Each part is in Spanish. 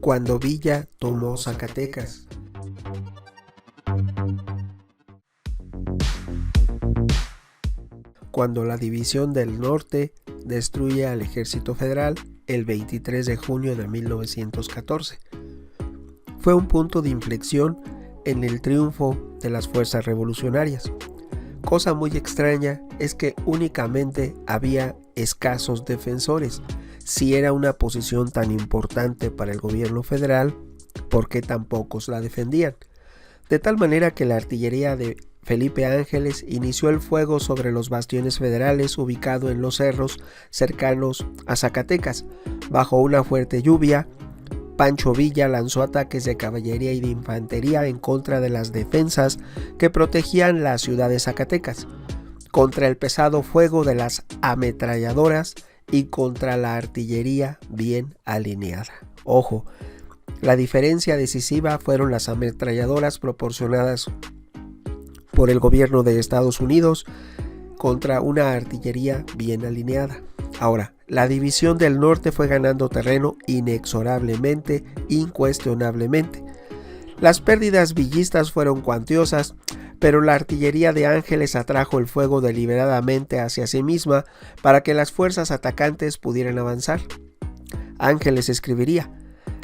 cuando Villa tomó Zacatecas. Cuando la División del Norte destruye al Ejército Federal el 23 de junio de 1914. Fue un punto de inflexión en el triunfo de las fuerzas revolucionarias. Cosa muy extraña es que únicamente había escasos defensores. Si era una posición tan importante para el gobierno federal, ¿por qué tan pocos la defendían? De tal manera que la artillería de Felipe Ángeles inició el fuego sobre los bastiones federales ubicados en los cerros cercanos a Zacatecas. Bajo una fuerte lluvia, Pancho Villa lanzó ataques de caballería y de infantería en contra de las defensas que protegían la ciudad de Zacatecas, contra el pesado fuego de las ametralladoras y contra la artillería bien alineada. Ojo, la diferencia decisiva fueron las ametralladoras proporcionadas por el gobierno de Estados Unidos contra una artillería bien alineada. Ahora, la División del Norte fue ganando terreno inexorablemente, incuestionablemente. Las pérdidas villistas fueron cuantiosas, pero la artillería de Ángeles atrajo el fuego deliberadamente hacia sí misma para que las fuerzas atacantes pudieran avanzar. Ángeles escribiría: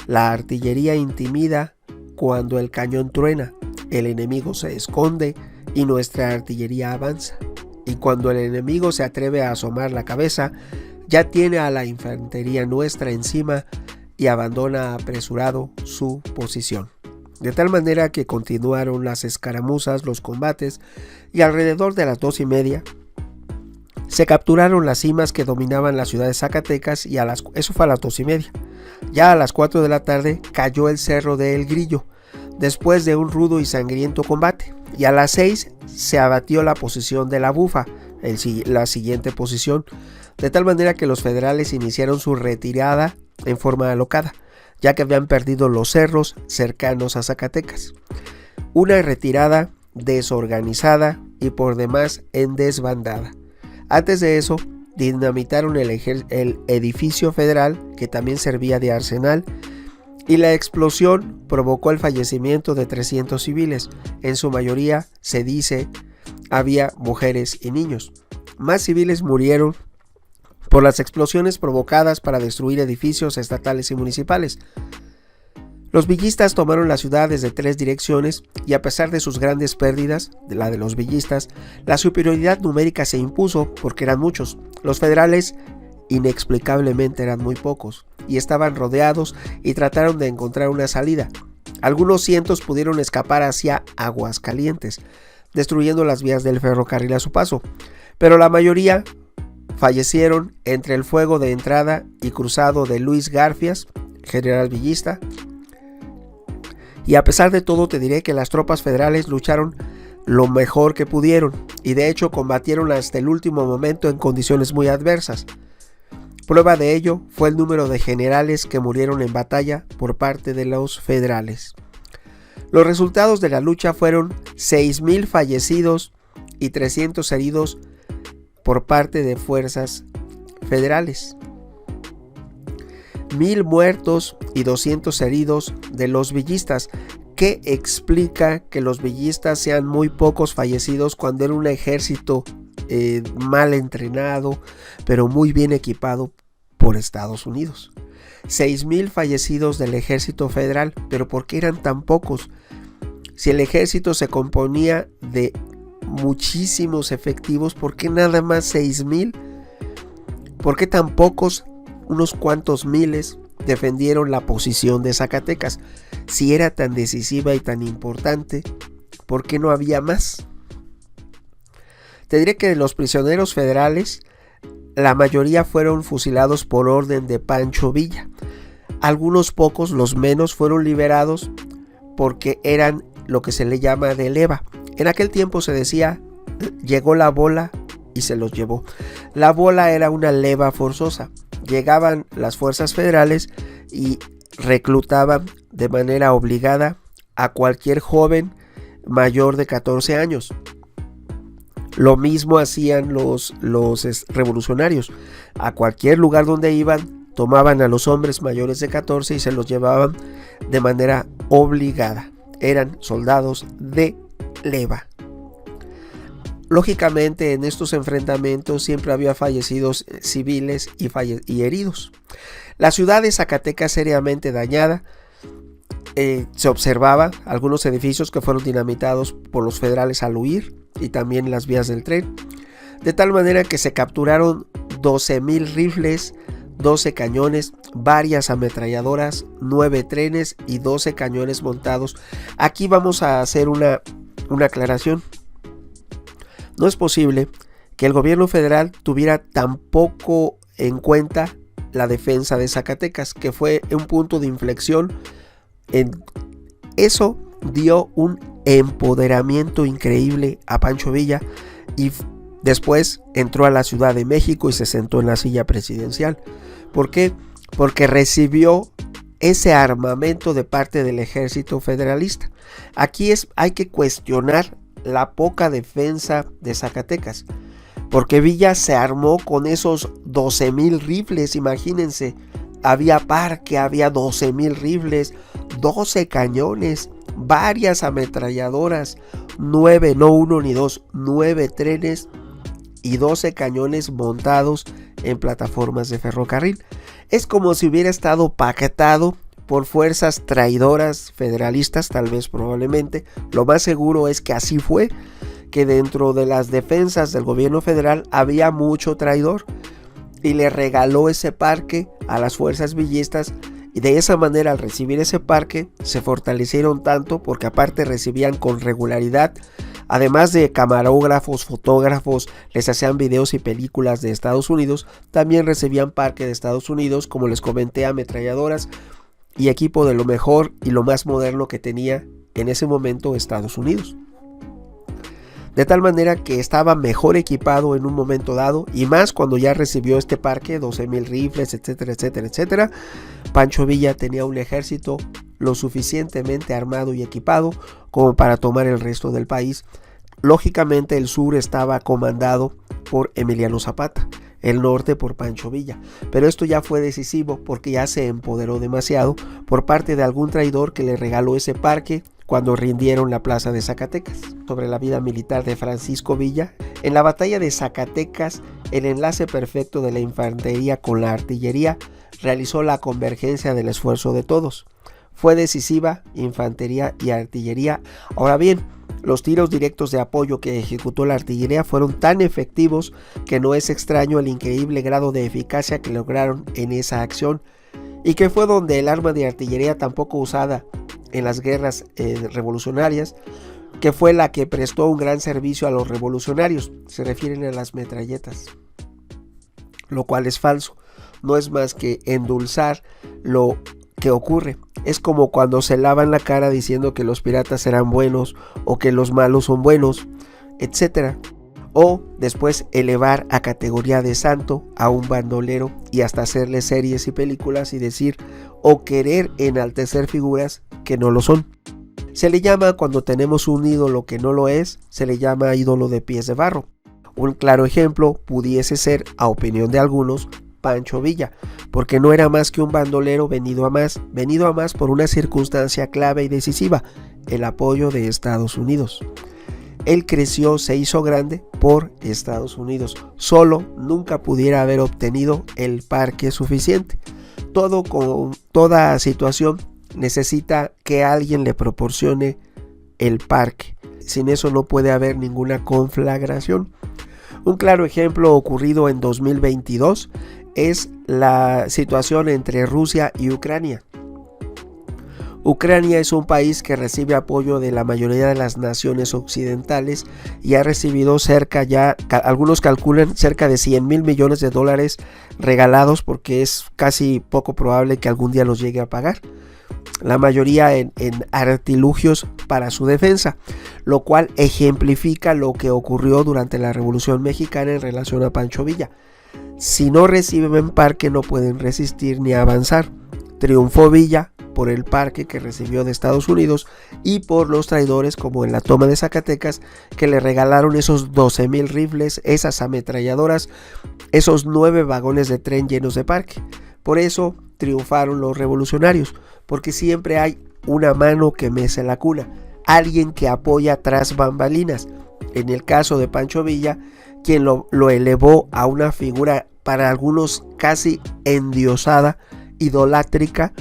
la artillería intimida cuando el cañón truena, el enemigo se esconde y nuestra artillería avanza. Y cuando el enemigo se atreve a asomar la cabeza, ya tiene a la infantería nuestra encima y abandona apresurado su posición. De tal manera que continuaron las escaramuzas, los combates, y alrededor de las 2:30 se capturaron las cimas que dominaban la ciudad de Zacatecas y eso fue a las 2:30. Ya a las 4 de la tarde cayó el cerro de El Grillo, después de un rudo y sangriento combate, y a las 6 se abatió la posición de la Bufa, la siguiente posición, de tal manera que los federales iniciaron su retirada en forma alocada, ya que habían perdido los cerros cercanos a Zacatecas. Una retirada desorganizada y por demás en desbandada. Antes de eso, dinamitaron el edificio federal, que también servía de arsenal, y la explosión provocó el fallecimiento de 300 civiles. En su mayoría, se dice, había mujeres y niños. Más civiles murieron por las explosiones provocadas para destruir edificios estatales y municipales. Los villistas tomaron la ciudad desde 3 direcciones y a pesar de sus grandes pérdidas, de la de los villistas, la superioridad numérica se impuso porque eran muchos. Los federales inexplicablemente eran muy pocos y estaban rodeados y trataron de encontrar una salida. Algunos cientos pudieron escapar hacia Aguascalientes, destruyendo las vías del ferrocarril a su paso, pero la mayoría fallecieron entre el fuego de entrada y cruzado de Luis Garfias, general villista. Y a pesar de todo te diré que las tropas federales lucharon lo mejor que pudieron y de hecho combatieron hasta el último momento en condiciones muy adversas. Prueba de ello fue el número de generales que murieron en batalla por parte de los federales. Los resultados de la lucha fueron 6,000 fallecidos y 300 heridos por parte de fuerzas federales, 1,000 muertos y 200 heridos de los villistas. ¿Qué explica que los villistas sean muy pocos fallecidos cuando era un ejército mal entrenado, pero muy bien equipado por Estados Unidos? 6,000 fallecidos del ejército federal, pero ¿por qué eran tan pocos? Si el ejército se componía de muchísimos efectivos, ¿por qué nada más 6,000? ¿Por qué tan pocos, unos cuantos miles, defendieron la posición de Zacatecas? Si era tan decisiva y tan importante, ¿por qué no había más? Te diré que de los prisioneros federales, la mayoría fueron fusilados por orden de Pancho Villa. Algunos pocos, los menos, fueron liberados porque eran lo que se le llama de leva. En aquel tiempo se decía, llegó la bola y se los llevó. La bola era una leva forzosa. Llegaban las fuerzas federales y reclutaban de manera obligada a cualquier joven mayor de 14 años. Lo mismo hacían los revolucionarios. A cualquier lugar donde iban, tomaban a los hombres mayores de 14 y se los llevaban de manera obligada. Eran soldados de leva. Lógicamente, en estos enfrentamientos siempre había fallecidos civiles y heridos. La ciudad de Zacatecas seriamente dañada. Se observaba algunos edificios que fueron dinamitados por los federales al huir y también las vías del tren. De tal manera que se capturaron 12,000 rifles, 12 cañones, varias ametralladoras, 9 trenes y 12 cañones montados. Aquí vamos a hacer una aclaración. No es posible que el gobierno federal tuviera tan poco en cuenta la defensa de Zacatecas, que fue un punto de inflexión. Eso dio un empoderamiento increíble a Pancho Villa y después entró a la Ciudad de México y se sentó en la silla presidencial. ¿Por qué? Porque recibió ese armamento de parte del ejército federalista. Aquí hay que cuestionar la poca defensa de Zacatecas, porque Villa se armó con esos 12,000 rifles, imagínense, había parque, había 12,000 rifles, 12 cañones, varias ametralladoras, 9, no uno ni dos, 9 trenes y 12 cañones montados en plataformas de ferrocarril. Es como si hubiera estado pactado por fuerzas traidoras federalistas, tal vez probablemente. Lo más seguro es que así fue, que dentro de las defensas del gobierno federal había mucho traidor y le regaló ese parque a las fuerzas villistas, y de esa manera, al recibir ese parque, se fortalecieron tanto porque aparte recibían con regularidad, además de camarógrafos, fotógrafos, les hacían videos y películas de Estados Unidos, también recibían parque de Estados Unidos, como les comenté, ametralladoras y equipo de lo mejor y lo más moderno que tenía en ese momento Estados Unidos. De tal manera que estaba mejor equipado en un momento dado, y más cuando ya recibió este parque, 12,000 rifles, etcétera, etcétera, etcétera. Pancho Villa tenía un ejército lo suficientemente armado y equipado como para tomar el resto del país. Lógicamente el sur estaba comandado por Emiliano Zapata, el norte por Pancho Villa, pero esto ya fue decisivo porque ya se empoderó demasiado por parte de algún traidor que le regaló ese parque cuando rindieron la plaza de Zacatecas. Sobre la vida militar de Francisco Villa, en la batalla de Zacatecas, el enlace perfecto de la infantería con la artillería realizó la convergencia del esfuerzo de todos. Fue decisiva infantería y artillería. Ahora bien, los tiros directos de apoyo que ejecutó la artillería fueron tan efectivos que no es extraño el increíble grado de eficacia que lograron en esa acción, y que fue donde el arma de artillería tan poco usada en las guerras revolucionarias, que fue la que prestó un gran servicio a los revolucionarios, se refieren a las metralletas, lo cual es falso. No es más que endulzar lo que ocurre. Es como cuando se lavan la cara diciendo que los piratas eran buenos o que los malos son buenos, etc. O después elevar a categoría de santo a un bandolero y hasta hacerle series y películas y decir o querer enaltecer figuras que no lo son. Se le llama, cuando tenemos un ídolo que no lo es, se le llama ídolo de pies de barro. Un claro ejemplo pudiese ser, a opinión de algunos, Pancho Villa, porque no era más que un bandolero venido a más por una circunstancia clave y decisiva, el apoyo de Estados Unidos. Él creció, se hizo grande por Estados Unidos. Solo nunca pudiera haber obtenido el parque suficiente. Toda situación necesita que alguien le proporcione el parque. Sin eso no puede haber ninguna conflagración. Un claro ejemplo ocurrido en 2022 es la situación entre Rusia y Ucrania. Ucrania es un país que recibe apoyo de la mayoría de las naciones occidentales y ha recibido algunos calculan cerca de 100,000 millones de dólares regalados, porque es casi poco probable que algún día los llegue a pagar. La mayoría en artilugios para su defensa, lo cual ejemplifica lo que ocurrió durante la Revolución Mexicana en relación a Pancho Villa. Si no reciben parque no pueden resistir ni avanzar. Triunfó Villa por el parque que recibió de Estados Unidos y por los traidores, como en la toma de Zacatecas, que le regalaron esos 12,000 rifles, esas ametralladoras, esos 9 vagones de tren llenos de parque. Por eso triunfaron los revolucionarios, porque siempre hay una mano que mece la cuna, alguien que apoya tras bambalinas. En el caso de Pancho Villa, quien lo elevó a una figura para algunos casi endiosada, idolátrica,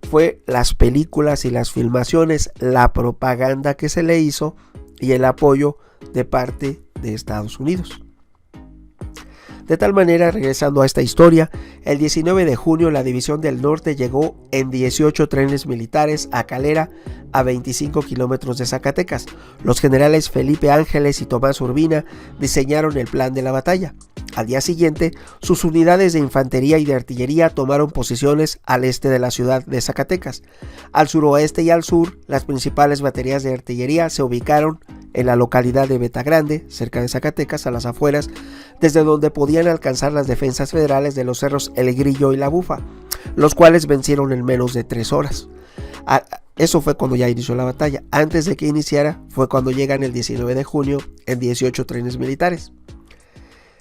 fue las películas y las filmaciones, la propaganda que se le hizo y el apoyo de parte de Estados Unidos. De tal manera, regresando a esta historia, el 19 de junio la División del Norte llegó en 18 trenes militares a Calera, a 25 kilómetros de Zacatecas. Los generales Felipe Ángeles y Tomás Urbina diseñaron el plan de la batalla. Al día siguiente, sus unidades de infantería y de artillería tomaron posiciones al este de la ciudad de Zacatecas. Al suroeste y al sur, las principales baterías de artillería se ubicaron en la localidad de Betagrande, cerca de Zacatecas, a las afueras, desde donde podían alcanzar las defensas federales de los cerros El Grillo y La Bufa, los cuales vencieron en menos de 3 horas. Eso fue cuando ya inició la batalla. Antes de que iniciara fue cuando llegan el 19 de junio en 18 trenes militares.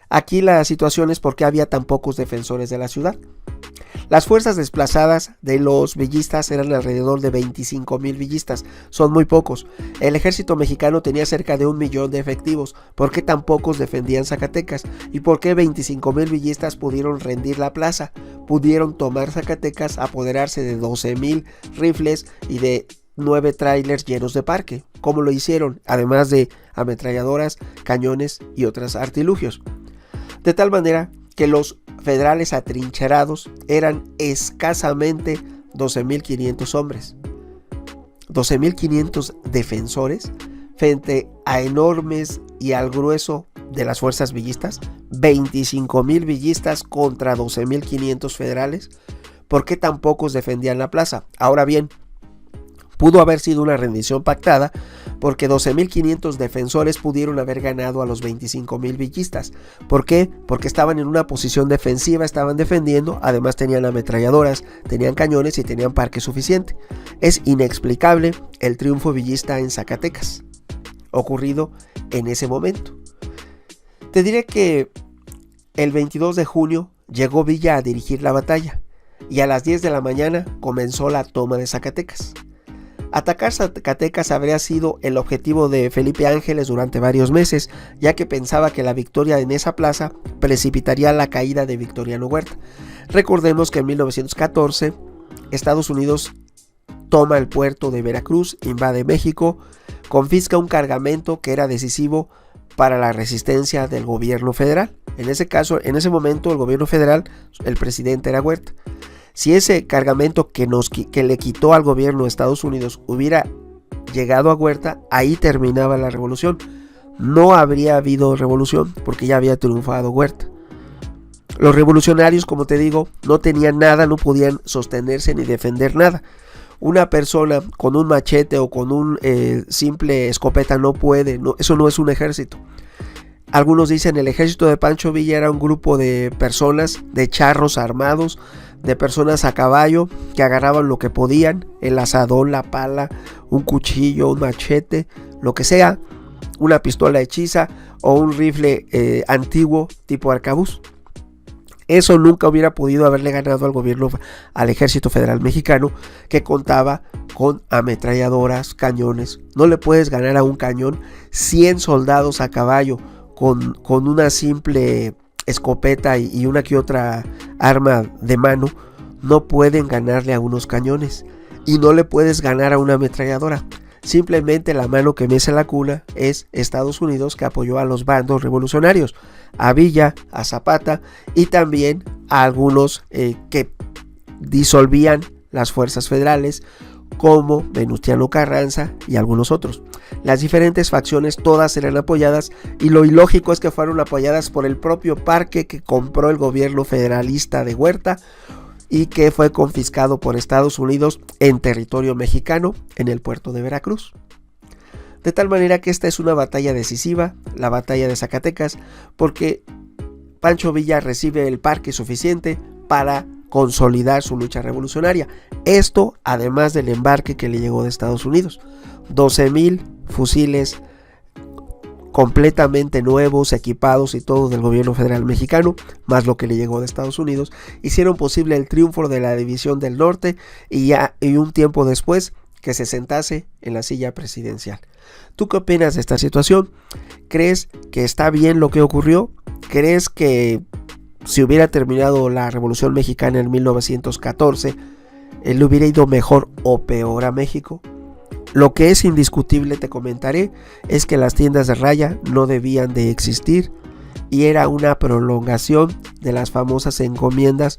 Aquí la situación es porque había tan pocos defensores de la ciudad. Las fuerzas desplazadas de los villistas eran alrededor de 25,000 villistas, son muy pocos. El ejército mexicano tenía cerca de 1 millón de efectivos. ¿Por qué tan pocos defendían Zacatecas? ¿Y por qué 25,000 villistas pudieron rendir la plaza? Pudieron tomar Zacatecas, apoderarse de 12,000 rifles y de 9 trailers llenos de parque. ¿Cómo lo hicieron? Además de ametralladoras, cañones y otros artilugios. De tal manera que los federales atrincherados eran escasamente 12,500 hombres. 12,500 defensores frente a enormes y al grueso de las fuerzas villistas. 25,000 villistas contra 12,500 federales. ¿Por qué tan pocos defendían la plaza? Ahora bien, pudo haber sido una rendición pactada porque 12,500 defensores pudieron haber ganado a los 25,000 villistas. ¿Por qué? Porque estaban en una posición defensiva, estaban defendiendo, además tenían ametralladoras, tenían cañones y tenían parque suficiente. Es inexplicable el triunfo villista en Zacatecas, ocurrido en ese momento. Te diré que el 22 de junio llegó Villa a dirigir la batalla y a las 10 de la mañana comenzó la toma de Zacatecas. Atacar Zacatecas habría sido el objetivo de Felipe Ángeles durante varios meses, ya que pensaba que la victoria en esa plaza precipitaría la caída de Victoriano Huerta. Recordemos que en 1914 Estados Unidos toma el puerto de Veracruz, invade México, confisca un cargamento que era decisivo para la resistencia del gobierno federal. En ese momento el gobierno federal, el presidente era Huerta. Si ese cargamento que le quitó al gobierno de Estados Unidos hubiera llegado a Huerta, ahí terminaba la revolución. No habría habido revolución porque ya había triunfado Huerta. Los revolucionarios, como te digo, no tenían nada, no podían sostenerse ni defender nada. Una persona con un machete o con un simple escopeta no puede, eso no es un ejército. Algunos dicen el ejército de Pancho Villa era un grupo de personas, de charros armados, de personas a caballo que agarraban lo que podían, el asadón, la pala, un cuchillo, un machete, lo que sea, una pistola hechiza o un rifle antiguo tipo arcabuz. Eso nunca hubiera podido haberle ganado al ejército federal mexicano, que contaba con ametralladoras, cañones. No le puedes ganar a un cañón 100 soldados a caballo con una simple escopeta y una que otra arma de mano. No pueden ganarle a unos cañones y no le puedes ganar a una ametralladora. Simplemente la mano que mece la cuna es Estados Unidos, que apoyó a los bandos revolucionarios, a Villa, a Zapata y también a algunos que disolvían las fuerzas federales, como Venustiano Carranza y algunos otros. Las diferentes facciones todas eran apoyadas, y lo ilógico es que fueron apoyadas por el propio parque que compró el gobierno federalista de Huerta y que fue confiscado por Estados Unidos en territorio mexicano en el puerto de Veracruz. De tal manera que esta es una batalla decisiva, la batalla de Zacatecas, porque Pancho Villa recibe el parque suficiente para consolidar su lucha revolucionaria. Esto además del embarque que le llegó de Estados Unidos. 12,000 fusiles completamente nuevos, equipados y todo del gobierno federal mexicano, más lo que le llegó de Estados Unidos, hicieron posible el triunfo de la División del Norte y un tiempo después que se sentase en la silla presidencial. ¿Tú qué opinas de esta situación? ¿Crees que está bien lo que ocurrió? ¿Crees que si hubiera terminado la Revolución Mexicana en 1914, le hubiera ido mejor o peor a México? Lo que es indiscutible, te comentaré, es que las tiendas de raya no debían de existir y era una prolongación de las famosas encomiendas.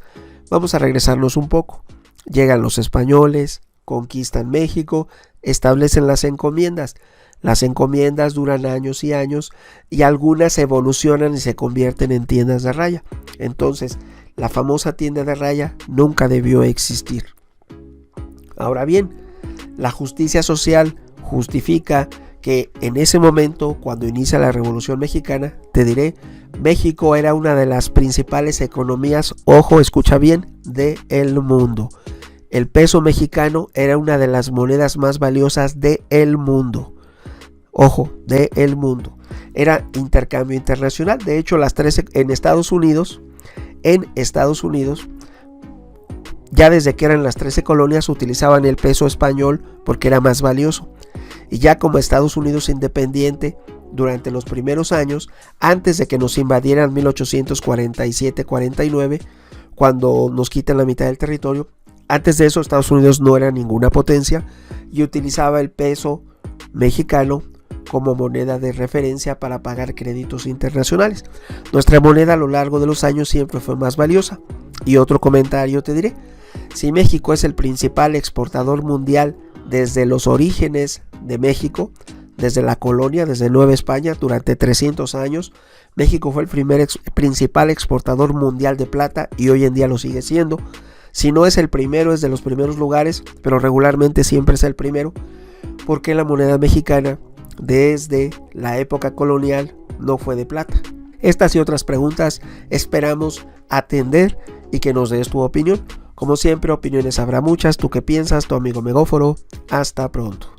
Vamos a regresarnos un poco. Llegan los españoles, conquistan México, establecen las encomiendas. Las encomiendas duran años y años y algunas evolucionan y se convierten en tiendas de raya. Entonces, la famosa tienda de raya nunca debió existir. Ahora bien, la justicia social justifica que en ese momento, cuando inicia la Revolución Mexicana, te diré, México era una de las principales economías, ojo, escucha bien, del mundo. El peso mexicano era una de las monedas más valiosas del mundo. Ojo, del mundo. Era intercambio internacional. De hecho, en Estados Unidos, ya desde que eran las 13 colonias utilizaban el peso español porque era más valioso. Y ya como Estados Unidos independiente, durante los primeros años, antes de que nos invadieran 1847-49, cuando nos quitan la mitad del territorio, antes de eso Estados Unidos no era ninguna potencia y utilizaba el peso mexicano como moneda de referencia para pagar créditos internacionales. Nuestra moneda a lo largo de los años siempre fue más valiosa. Y otro comentario te diré, si México es el principal exportador mundial desde los orígenes de México, desde la colonia, desde Nueva España, durante 300 años, México fue el principal exportador mundial de plata y hoy en día lo sigue siendo. Si no es el primero, es de los primeros lugares, pero regularmente siempre es el primero, porque la moneda mexicana desde la época colonial no fue de plata. Estas y otras preguntas esperamos atender y que nos des tu opinión. Como siempre, opiniones habrá muchas. ¿Tú qué piensas? Tu amigo Megóforo. Hasta pronto.